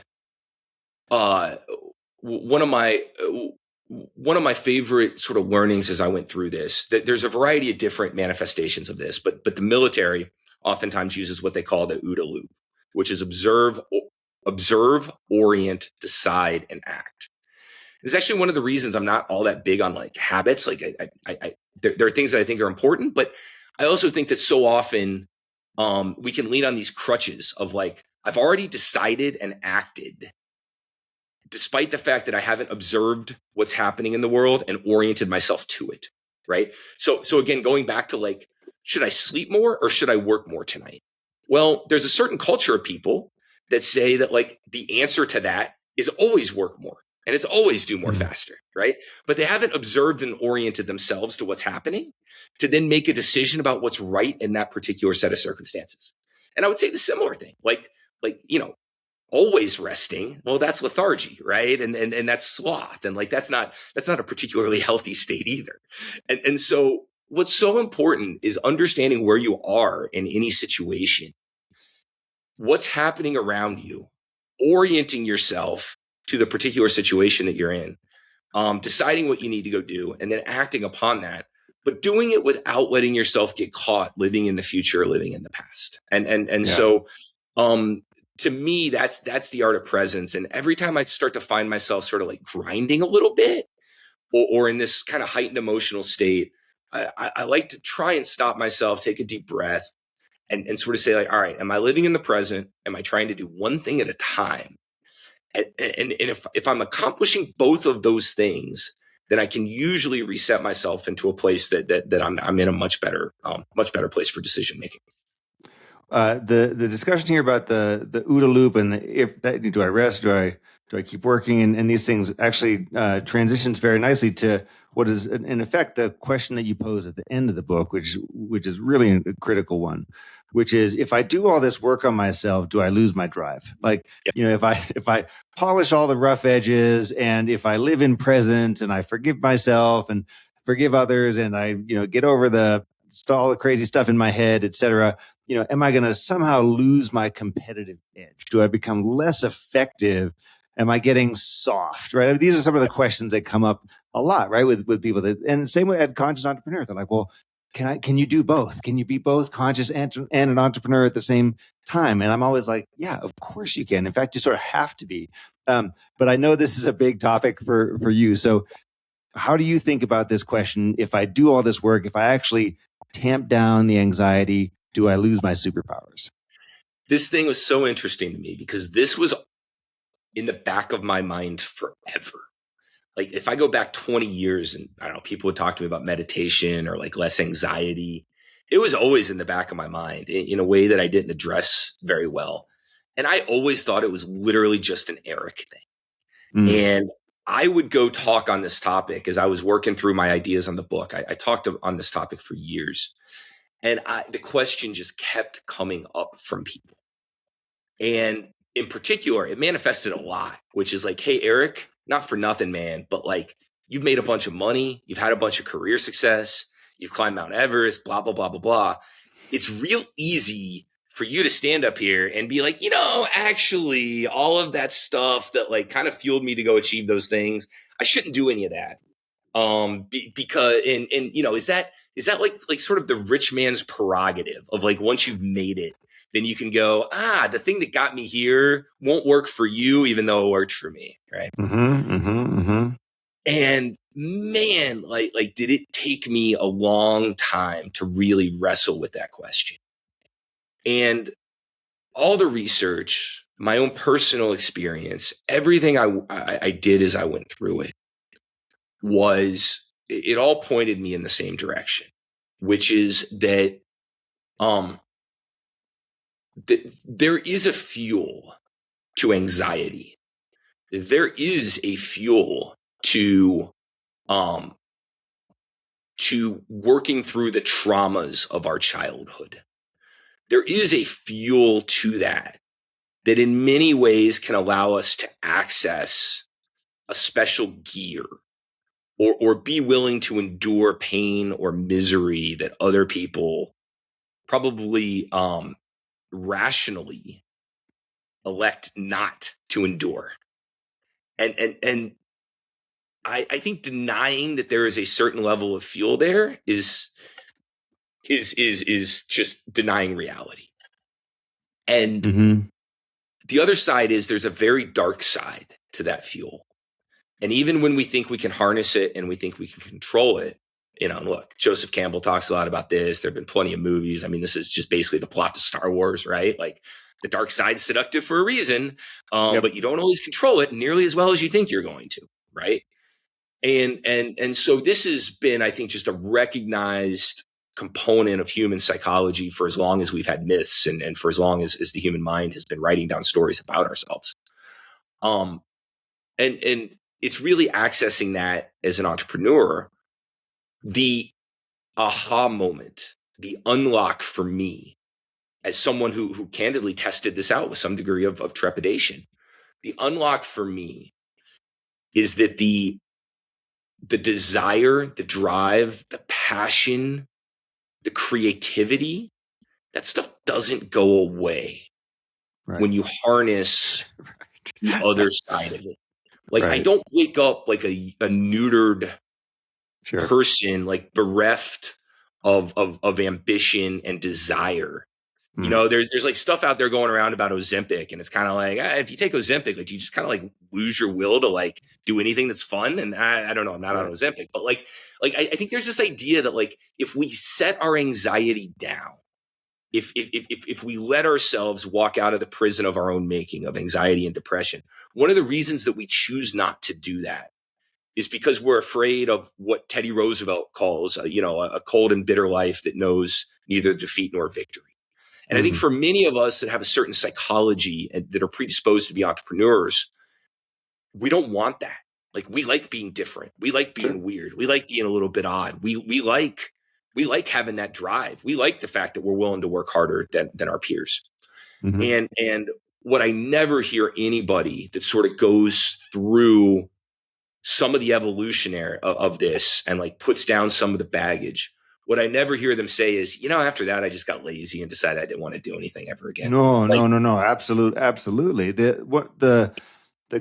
one of my favorite sort of learnings as I went through this, that there's a variety of different manifestations of this, but the military oftentimes uses what they call the OODA loop, which is observe, orient, decide, and act. It's actually one of the reasons I'm not all that big on like habits. Like there are things that I think are important, but I also think that so often we can lean on these crutches of like, I've already decided and acted, despite the fact that I haven't observed what's happening in the world and oriented myself to it. Right. So again, going back to like, should I sleep more or should I work more tonight? Well, there's a certain culture of people that say that like the answer to that is always work more and it's always do more faster. Right. But they haven't observed and oriented themselves to what's happening to then make a decision about what's right in that particular set of circumstances. And I would say the similar thing, like, always resting. Well, that's lethargy, right? And that's sloth. And like, that's not a particularly healthy state either. And so what's so important is understanding where you are in any situation, what's happening around you, orienting yourself to the particular situation that you're in, deciding what you need to go do, and then acting upon that, but doing it without letting yourself get caught living in the future, or living in the past. So, to me, that's the art of presence. And every time I start to find myself sort of like grinding a little bit or in this kind of heightened emotional state, I like to try and stop myself, take a deep breath, and sort of say, like, all right, am I living in the present? Am I trying to do one thing at a time? And if I'm accomplishing both of those things, then I can usually reset myself into a place that I'm in a much better place for decision making. The discussion here about the OODA loop and if that, do I rest, do I keep working, and these things actually transitions very nicely to what is in effect the question that you pose at the end of the book, which is really a critical one, which is, if I do all this work on myself, do I lose my drive? Like, Yep. if I polish all the rough edges, and if I live in present, and I forgive myself and forgive others, and I get over all the crazy stuff in my head, etc. Am I going to somehow lose my competitive edge? Do I become less effective? Am I getting soft? Right? These are some of the questions that come up a lot, right? With people and same with conscious entrepreneurs. They're like, well, can you do both? Can you be both conscious and an entrepreneur at the same time? And I'm always like, yeah, of course you can. In fact, you sort of have to be. But I know this is a big topic for you. So how do you think about this question? If I do all this work, if I actually tamp down the anxiety, do I lose my superpowers? This thing was so interesting to me because this was in the back of my mind forever. Like, if I go back 20 years and I don't know, people would talk to me about meditation or like less anxiety, it was always in the back of my mind in a way that I didn't address very well. And I always thought it was literally just an Erik thing. And I would go talk on this topic as I was working through my ideas on the book. I talked on this topic for years. And the question just kept coming up from people. And in particular, it manifested a lot, which is like, hey, Erik, not for nothing, man, but like, you've made a bunch of money, you've had a bunch of career success, you've climbed Mount Everest, blah, blah, blah, blah, blah. It's real easy for you to stand up here and be like, actually, all of that stuff that like kind of fueled me to go achieve those things, I shouldn't do any of that. Because is that like sort of the rich man's prerogative of like, once you've made it, then you can go, the thing that got me here won't work for you, even though it worked for me. Right. And man, like, did it take me a long time to really wrestle with that question? And all the research, my own personal experience, everything I did as I went through it it all pointed me in the same direction, which is that, there is a fuel to anxiety. There is a fuel to working through the traumas of our childhood. There is a fuel to that in many ways can allow us to access a special gear or be willing to endure pain or misery that other people probably rationally elect not to endure. And I think denying that there is a certain level of fuel there is just denying reality. And the other side is there's a very dark side to that fuel. And even when we think we can harness it and we think we can control it, look, Joseph Campbell talks a lot about this. There have been plenty of movies. I mean, this is just basically the plot to Star Wars, right? Like, the dark side's seductive for a reason, but you don't always control it nearly as well as you think you're going to, right? And so this has been, I think, just a recognized component of human psychology for as long as we've had myths and for as long as the human mind has been writing down stories about ourselves. And it's really accessing that as an entrepreneur, the aha moment, the unlock for me as someone who candidly tested this out with some degree of trepidation. The unlock for me is that the desire, the drive, the passion, the creativity, that stuff doesn't go away when you harness the other side of it. Like, I don't wake up like a neutered person, like bereft of ambition and desire You know, there's like stuff out there going around about Ozempic, and it's kind of like, if you take Ozempic, like you just kind of like lose your will to like do anything that's fun. And I don't know, I'm not on Ozempic, but I think there's this idea that like if we set our anxiety down, if we let ourselves walk out of the prison of our own making of anxiety and depression, one of the reasons that we choose not to do that is because we're afraid of what Teddy Roosevelt calls, a cold and bitter life that knows neither defeat nor victory. And I think for many of us that have a certain psychology and that are predisposed to be entrepreneurs, we don't want that. Like we like being different. We like being weird. We like being a little bit odd. We like having that drive. We like the fact that we're willing to work harder than our peers. And what I never hear anybody that sort of goes through some of the evolutionary of this and like puts down some of the baggage, what I never hear them say is, after that, I just got lazy and decided I didn't want to do anything ever again. No. Absolutely. The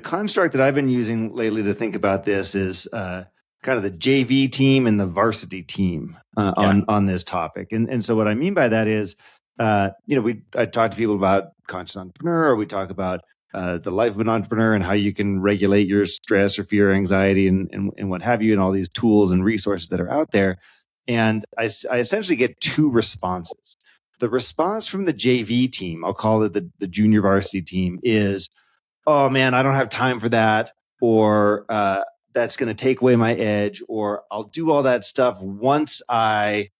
construct that I've been using lately to think about this is kind of the JV team and the varsity team on this topic. And so what I mean by that is, I talk to people about conscious entrepreneur, or we talk about the life of an entrepreneur and how you can regulate your stress or fear, or anxiety, and what have you, and all these tools and resources that are out there. And I essentially get two responses. The response from the JV team, I'll call it the junior varsity team, is, oh man, I don't have time for that, or that's going to take away my edge, or I'll do all that stuff once I,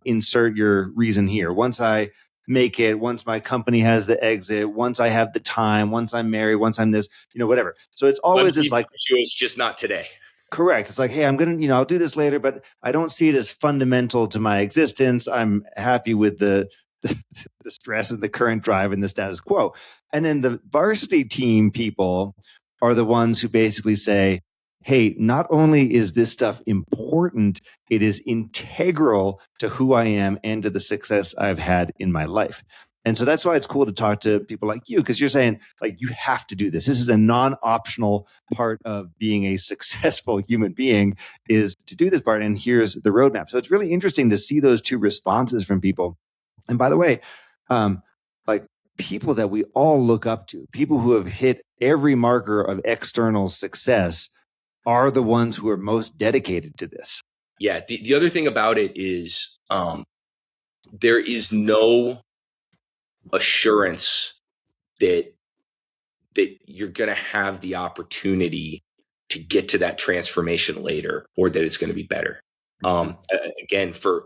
insert your reason here. Once I make it, once my company has the exit, once I have the time, once I'm married, once I'm this, whatever. So it's always this like, it's just not today. Correct. It's like, hey, I'm going to, I'll do this later, but I don't see it as fundamental to my existence. I'm happy with the stress and the current drive and the status quo. And then the varsity team people are the ones who basically say, hey, not only is this stuff important, it is integral to who I am and to the success I've had in my life. And so that's why it's cool to talk to people like you, because you're saying, like, you have to do this. This is a non-optional part of being a successful human being, is to do this part. And here's the roadmap. So it's really interesting to see those two responses from people. And by the way, like people that we all look up to, people who have hit every marker of external success, are the ones who are most dedicated to this. Yeah. The other thing about it is there is no assurance that you're going to have the opportunity to get to that transformation later, or that it's going to be better. Again, for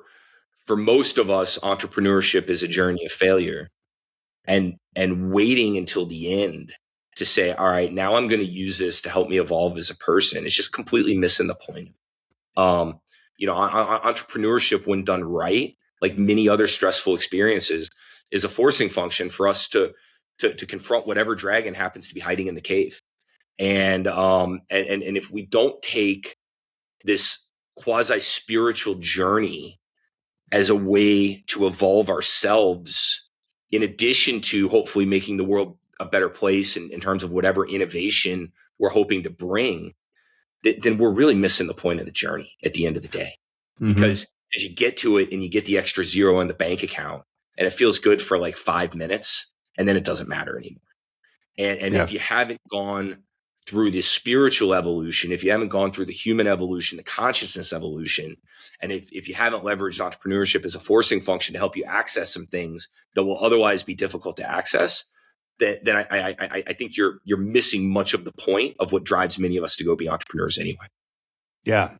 most of us, entrepreneurship is a journey of failure, and waiting until the end to say, all right, now I'm going to use this to help me evolve as a person. It's just completely missing the point. Entrepreneurship, when done right, like many other stressful experiences, is a forcing function for us to confront whatever dragon happens to be hiding in the cave. And if we don't take this quasi spiritual journey as a way to evolve ourselves, in addition to hopefully making the world a better place in terms of whatever innovation we're hoping to bring, then we're really missing the point of the journey at the end of the day. Because as you get to it and you get the extra zero in the bank account, and it feels good for like 5 minutes, and then it doesn't matter anymore. And if you haven't gone through this spiritual evolution, if you haven't gone through the human evolution, the consciousness evolution, and if you haven't leveraged entrepreneurship as a forcing function to help you access some things that will otherwise be difficult to access, then I think you're missing much of the point of what drives many of us to go be entrepreneurs anyway. Yeah.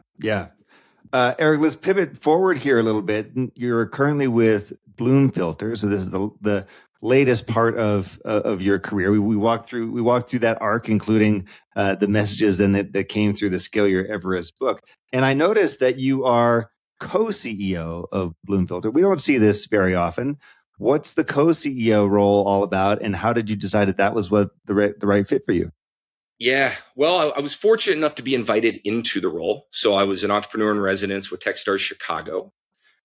Erik, let's pivot forward here a little bit. You're currently with Bloom Filter, so this is the latest part of your career. We walked through that arc, including the messages that came through the Scale Your Everest book. And I noticed that you are co-CEO of Bloom Filter. We don't see this very often. What's the co-CEO role all about, and how did you decide that was what the right fit for you? Yeah, well, I was fortunate enough to be invited into the role. So I was an entrepreneur in residence with Techstars Chicago,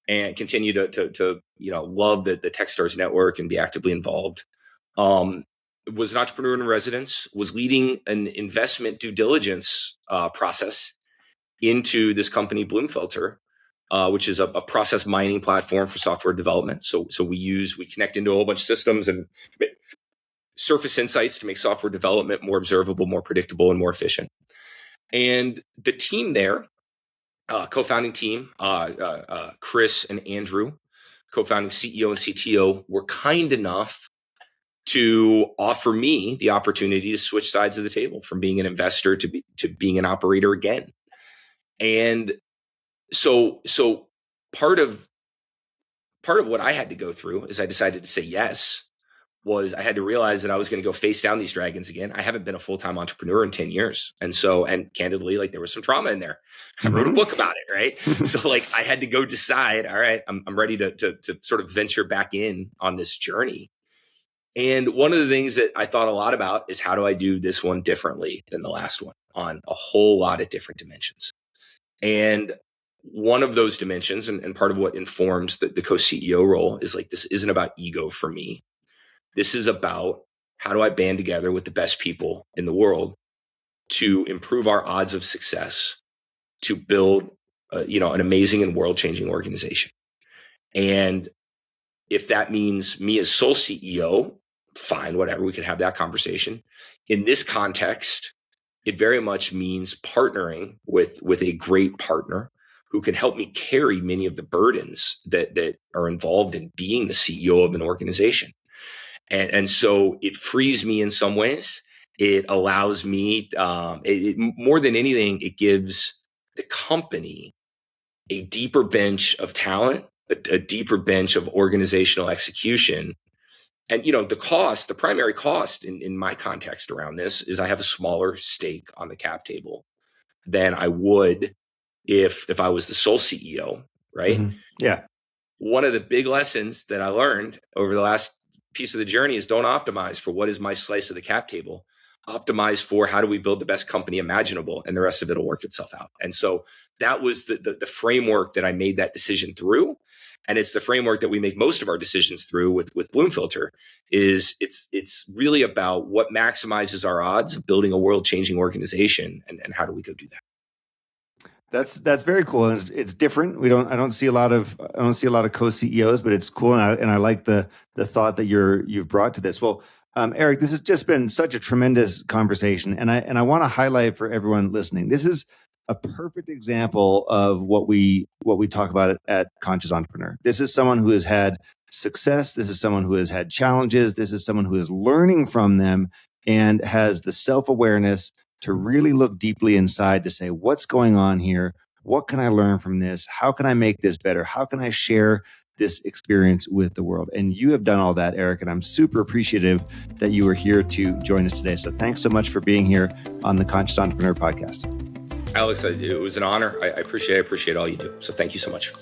and continue to love the Techstars network and be actively involved. Was an entrepreneur in residence, was leading an investment due diligence process into this company, Bloom Filter, which is a process mining platform for software development. So we connect into a whole bunch of systems and surface insights to make software development more observable, more predictable, and more efficient. And the team there, co-founding team, Chris and Andrew, co-founding CEO and CTO, were kind enough to offer me the opportunity to switch sides of the table from being an investor to being an operator again. And so part of what I had to go through is I decided to say yes. Was I had to realize that I was going to go face down these dragons again. I haven't been a full-time entrepreneur in 10 years. And candidly, like there was some trauma in there. I wrote a book about it, right? So like I had to go decide, all right, I'm ready to sort of venture back in on this journey. And one of the things that I thought a lot about is how do I do this one differently than the last one on a whole lot of different dimensions. And one of those dimensions, and part of what informs the co-CEO role is like, this isn't about ego for me. This is about how do I band together with the best people in the world to improve our odds of success, to build, an amazing and world-changing organization. And if that means me as sole CEO, fine, whatever, we could have that conversation. In this context, it very much means partnering with a great partner who can help me carry many of the burdens that are involved in being the CEO of an organization. And so it frees me in some ways. It allows me, more than anything, it gives the company a deeper bench of talent, a deeper bench of organizational execution. And, the primary cost in my context around this is I have a smaller stake on the cap table than I would if I was the sole CEO, right? Mm-hmm. Yeah. One of the big lessons that I learned over the last piece of the journey is don't optimize for what is my slice of the cap table. Optimize for how do we build the best company imaginable, and the rest of it will work itself out. And so that was the framework that I made that decision through. And it's the framework that we make most of our decisions through with Bloom Filter. Is it's really about what maximizes our odds of building a world-changing organization, and how do we go do that. That's very cool. And it's different. I don't see a lot of co-CEOs, but it's cool. And I like the thought that you've brought to this. Well, Erik, this has just been such a tremendous conversation. And I want to highlight for everyone listening, this is a perfect example of what we talk about at Conscious Entrepreneur. This is someone who has had success. This is someone who has had challenges. This is someone who is learning from them and has the self-awareness to really look deeply inside to say, what's going on here? What can I learn from this? How can I make this better? How can I share this experience with the world? And you have done all that, Erik, and I'm super appreciative that you were here to join us today. So thanks so much for being here on the Conscious Entrepreneur podcast. Alex, it was an honor. I appreciate all you do. So thank you so much.